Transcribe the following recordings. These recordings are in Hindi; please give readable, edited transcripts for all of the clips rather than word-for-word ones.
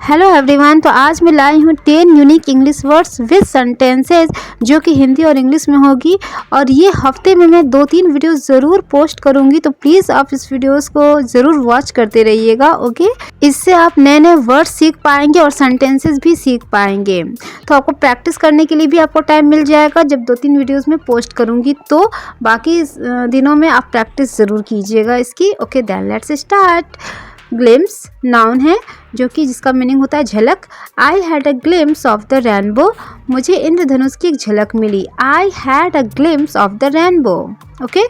Hello everyone. तो आज मैं लाई हूँ 10 unique English words with sentences जो कि हिंदी और इंग्लिश में होगी। और ये हफ्ते में मैं 2-3 वीडियोस ज़रूर पोस्ट करूँगी, तो प्लीज़ आप इस वीडियोस को ज़रूर वॉच करते रहिएगा। ओके, इससे आप नए नए वर्ड्स सीख पाएंगे और सेंटेंसेस भी सीख पाएंगे। तो आपको प्रैक्टिस करने के लिए भी आपको टाइम मिल जाएगा जब 2-3 वीडियोज़ में पोस्ट करूँगी, तो बाकी दिनों में आप प्रैक्टिस ज़रूर कीजिएगा इसकी। Okay, then let's start. Glimpse noun है जो कि जिसका मीनिंग होता है झलक। I had a glimpse of the rainbow, मुझे इंद्रधनुष की एक झलक मिली। I had a glimpse of the rainbow. Okay,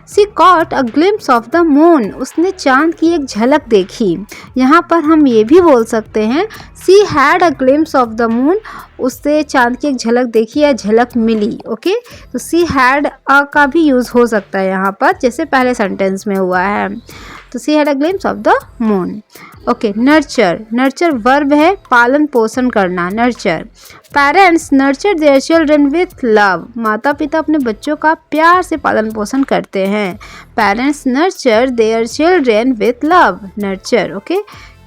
she caught a glimpse of the moon, उसने चांद की एक झलक देखी। यहाँ पर हम ये भी बोल सकते हैं she had a glimpse of the moon, उससे चांद की एक झलक देखी या झलक मिली। ओके, तो सी हैड अ का भी यूज़ हो सकता है यहाँ पर, जैसे पहले सेंटेंस में हुआ है। तो she had a glimpse of the moon. Okay, nurture, nurture verb है पालन पोषण करना, nurture. Parents nurture their children with love, माता पिता अपने बच्चों का प्यार से पालन पोषण करते हैं। Parents nurture their children with love, nurture. Okay,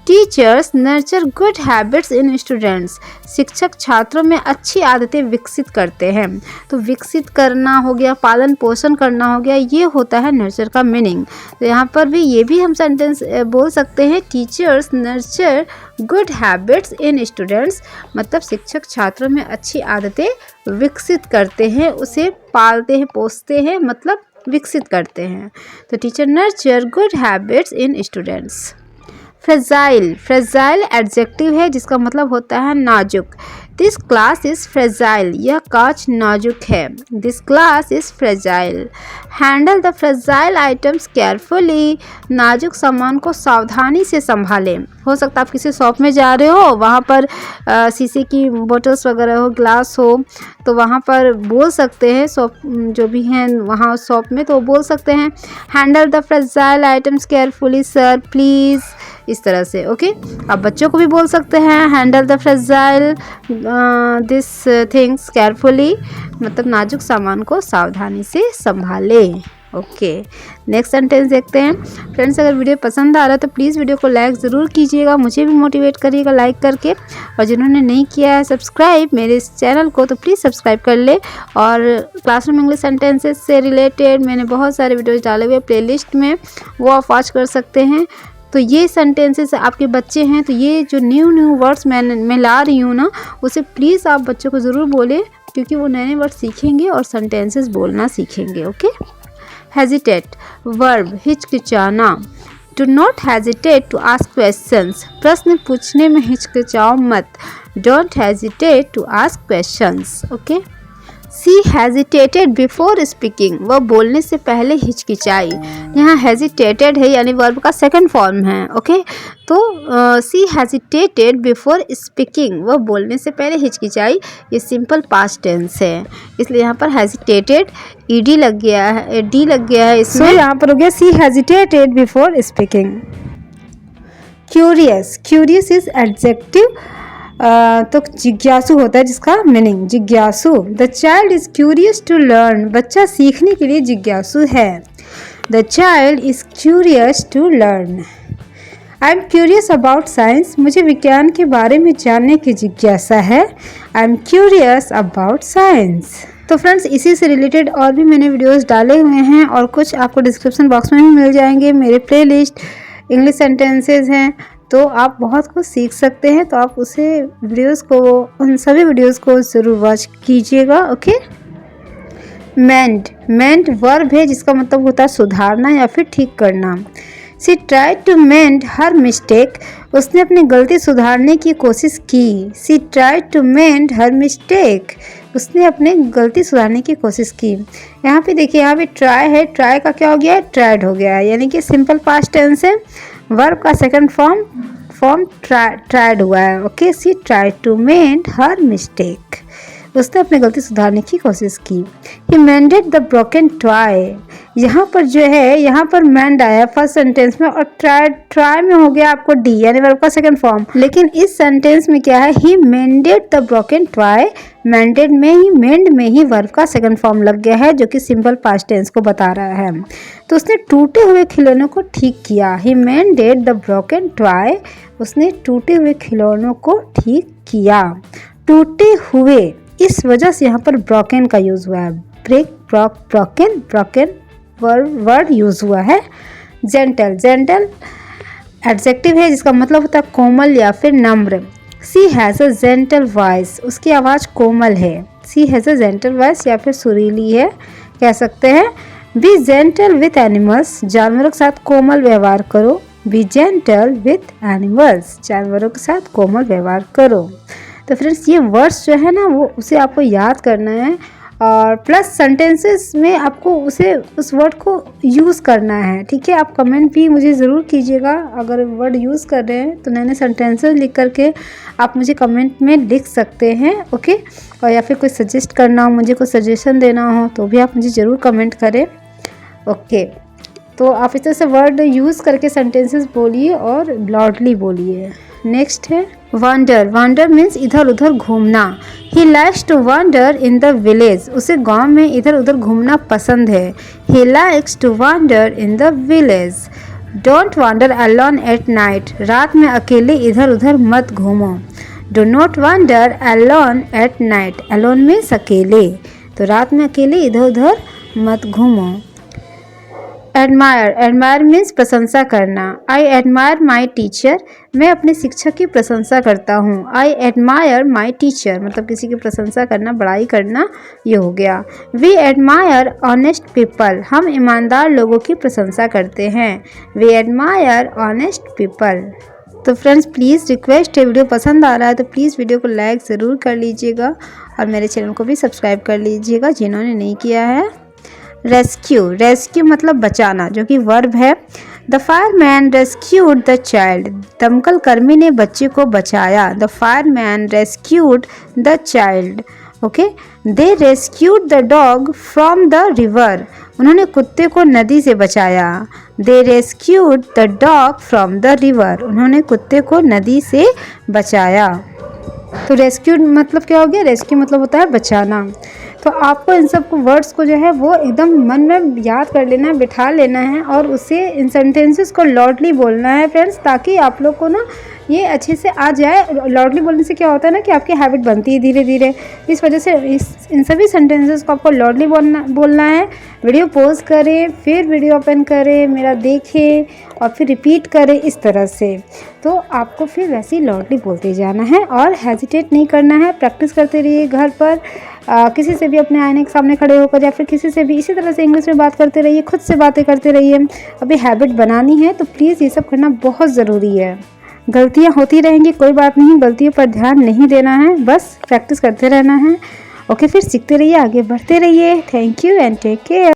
teachers nurture good habits in students, शिक्षक छात्रों में अच्छी आदतें विकसित करते हैं। तो विकसित करना हो गया, पालन पोषण करना हो गया, ये होता है नर्चर का मीनिंग। तो यहाँ पर भी ये भी हम सेंटेंस बोल सकते हैं teachers nurture good habits in students, मतलब शिक्षक छात्रों में अच्छी आदतें विकसित करते हैं, उसे पालते हैं पोसते हैं, मतलब विकसित करते हैं। तो teacher nurture good habits in students. Fragile, fragile adjective है जिसका मतलब होता है नाजुक। दिस ग्लास इज़ फ्रेजाइल, यह कांच नाजुक है। This glass is fragile. Handle the fragile items carefully, नाजुक सामान को सावधानी से संभालें। हो सकता है आप किसी शॉप में जा रहे हो, वहाँ पर शीशे की बोटल्स वगैरह हो, ग्लास हो, तो वहाँ पर बोल सकते हैं शॉप जो भी हैं वहाँ शॉप में, तो बोल सकते हैं handle the fragile items carefully sir please, इस तरह से। ओके, आप बच्चों को भी बोल सकते हैं handle the fragile this things carefully, मतलब नाजुक सामान को सावधानी से संभालें। ओके, नेक्स्ट सेंटेंस देखते हैं। फ्रेंड्स, अगर वीडियो पसंद आ रहा है तो प्लीज़ वीडियो को लाइक ज़रूर कीजिएगा, मुझे भी मोटिवेट करिएगा लाइक करके। और जिन्होंने नहीं किया है सब्सक्राइब मेरे इस चैनल को, तो प्लीज़ सब्सक्राइब कर ले। और क्लासरूम इंग्लिश सेंटेंसेस से रिलेटेड मैंने बहुत सारे वीडियोज़ डाले हुए प्लेलिस्ट में, वो आप वॉच कर सकते हैं। तो ये सेंटेंसेस आपके बच्चे हैं, तो ये जो न्यू वर्ड्स मैं ला रही हूँ ना, उसे प्लीज़ आप बच्चों को ज़रूर बोलें, क्योंकि वो नए नए वर्ड सीखेंगे और सेंटेंसेस बोलना सीखेंगे। ओके, हेजिटेट वर्ब हिचकिचाना। Do not hesitate to ask questions, प्रश्न पूछने में हिचकिचाओ मत। Don't hesitate to ask questions. Okay, she hesitated before speaking, वह बोलने से पहले हिचकिचाई। यहाँ हेजिटेटेड है यानी वर्ब का सेकंड फॉर्म है। ओके, तो सी हेजिटेटेड बिफोर स्पीकिंग, वह बोलने से पहले हिचकिचाई, ये सिंपल पास्ट टेंस है, इसलिए यहाँ पर हेजिटेटेड ईडी लग गया है, डी लग गया है इसमें। So, यहाँ पर हो गया she hesitated before speaking. Curious, curious is adjective, तो जिज्ञासु होता है जिसका मीनिंग जिज्ञासु। The child is curious to learn, बच्चा सीखने के लिए जिज्ञासु है। The child is curious to learn. I am curious about science, मुझे विज्ञान के बारे में जानने की जिज्ञासा है। I am curious about science. तो फ्रेंड्स, इसी से रिलेटेड और भी मैंने वीडियोस डाले हुए हैं, और कुछ आपको डिस्क्रिप्शन बॉक्स में भी मिल जाएंगे। मेरे प्लेलिस्ट इंग्लिश सेंटेंसेस हैं, तो आप बहुत कुछ सीख सकते हैं। तो आप उसे वीडियोस को, उन सभी वीडियोस को ज़रूर वॉच कीजिएगा। ओके, मेंड, मेंड वर्ब है जिसका मतलब होता है सुधारना या फिर ठीक करना। She tried to mend her mistake, उसने अपनी गलती सुधारने की कोशिश की। She tried to mend her mistake, उसने अपनी गलती सुधारने की कोशिश की। यहाँ पे देखिए, यहाँ पे ट्राई है, ट्राई का क्या हो गया है, ट्राइड हो गया है, यानी कि सिंपल पास्ट टेंस है, वर्ब का सेकंड फॉर्म ट्राइड हुआ है। Okay, she tried to mend her mistake. उसने अपनी गलती सुधारने की कोशिश की। He mended the broken toy। यहाँ पर जो है, यहाँ पर mend आया फर्स्ट सेंटेंस में और try में हो गया आपको D यानी वर्ब का सेकंड फॉर्म। लेकिन इस सेंटेंस में क्या है, he mended the broken toy। mended में ही, mend में ही वर्ब का सेकंड फॉर्म लग गया है जो कि सिंपल पास्ट टेंस को बता रहा है। तो उसने टूटे हुए खिलौनों को ठीक किया। He mended the broken toy। उसने टूटे हुए खिलौनों को ठीक किया। टूटे हुए, इस वजह से यहाँ पर ब्रोकन का यूज हुआ है। ब्रोकन वर्ड यूज हुआ है। जेंटल एडजेक्टिव है जिसका मतलब होता है कोमल या फिर नम्र। सी हैज़ अ जेंटल वॉइस, उसकी आवाज़ कोमल है। सी हैज़ अ जेंटल वॉइस या फिर सुरीली है कह सकते हैं। बी जेंटल विथ एनिमल्स, जानवरों के साथ कोमल व्यवहार करो। बी जेंटल विथ एनिमल्स, जानवरों के साथ कोमल व्यवहार करो। तो फ्रेंड्स ये वर्ड्स जो है ना वो उसे आपको याद करना है और प्लस सेंटेंसेस में आपको उस वर्ड को यूज़ करना है। ठीक है, आप कमेंट भी मुझे ज़रूर कीजिएगा अगर वर्ड यूज़ कर रहे हैं तो नए नए सेंटेंसेस लिख करके आप मुझे कमेंट में लिख सकते हैं। ओके, और या फिर कोई सजेस्ट करना हो, मुझे कोई सजेशन देना हो तो भी आप मुझे ज़रूर कमेंट करें। ओके, तो आप इस तरह से वर्ड यूज़ करके सेंटेंसेस बोलिए और लाउडली बोलिए। नेक्स्ट है वांडर। वांडर मीन्स इधर उधर घूमना। He likes to wander in the village, उसे गांव में इधर उधर घूमना पसंद है। He likes to wander in the village. Don't wander alone at night, रात में अकेले इधर उधर मत घूमो। Do not wander alone at night, alone means अकेले, तो रात में अकेले इधर उधर मत घूमो। एडमायर मीन्स प्रशंसा करना। आई एडमायर माई टीचर, मैं अपने शिक्षक की प्रशंसा करता हूँ। आई एडमायर माई टीचर मतलब किसी की प्रशंसा करना, बड़ाई करना, ये हो गया। वी एडमायर ऑनेस्ट पीपल, हम ईमानदार लोगों की प्रशंसा करते हैं। We admire honest people. तो फ्रेंड्स प्लीज़ रिक्वेस्ट है, वीडियो पसंद आ रहा है तो प्लीज़ वीडियो को लाइक ज़रूर कर लीजिएगा और मेरे चैनल को भी सब्सक्राइब कर लीजिएगा जिन्होंने नहीं किया है। रेस्क्यू मतलब बचाना जो कि वर्ब है। The fireman rescued the child, दमकल कर्मी ने बच्चे को बचाया। The fireman rescued the child. Okay, they rescued the dog from the river, उन्होंने कुत्ते को नदी से बचाया। They rescued the dog from the river, उन्होंने कुत्ते को नदी से बचाया। तो रेस्क्यू मतलब क्या हो गया, रेस्क्यू मतलब होता है बचाना। तो आपको इन सब वर्ड्स को जो है वो एकदम मन में याद कर लेना है, बिठा लेना है और उसे इन सेंटेंसेस को लाउडली बोलना है फ्रेंड्स, ताकि आप लोग को ना ये अच्छे से आ जाए। लाउडली बोलने से क्या होता है ना कि आपकी हैबिट बनती है धीरे धीरे। इस वजह से इन सभी सेंटेंसेस को आपको लाउडली बोलना है। वीडियो पॉज करें, फिर वीडियो ओपन करें, मेरा देखें और फिर रिपीट करें इस तरह से। तो आपको फिर वैसे ही लाउडली बोलते जाना है और हेजिटेट नहीं करना है। प्रैक्टिस करते रहिए घर पर, किसी से भी अपने आईने के सामने खड़े होकर या फिर किसी से भी इसी तरह से इंग्लिश में बात करते रहिए, खुद से बातें करते रहिए। अभी हैबिट बनानी है तो प्लीज़ ये सब करना बहुत ज़रूरी है। गलतियाँ होती रहेंगी, कोई बात नहीं, गलतियों पर ध्यान नहीं देना है, बस प्रैक्टिस करते रहना है। ओके, फिर सीखते रहिए, आगे बढ़ते रहिए। Thank you and take care.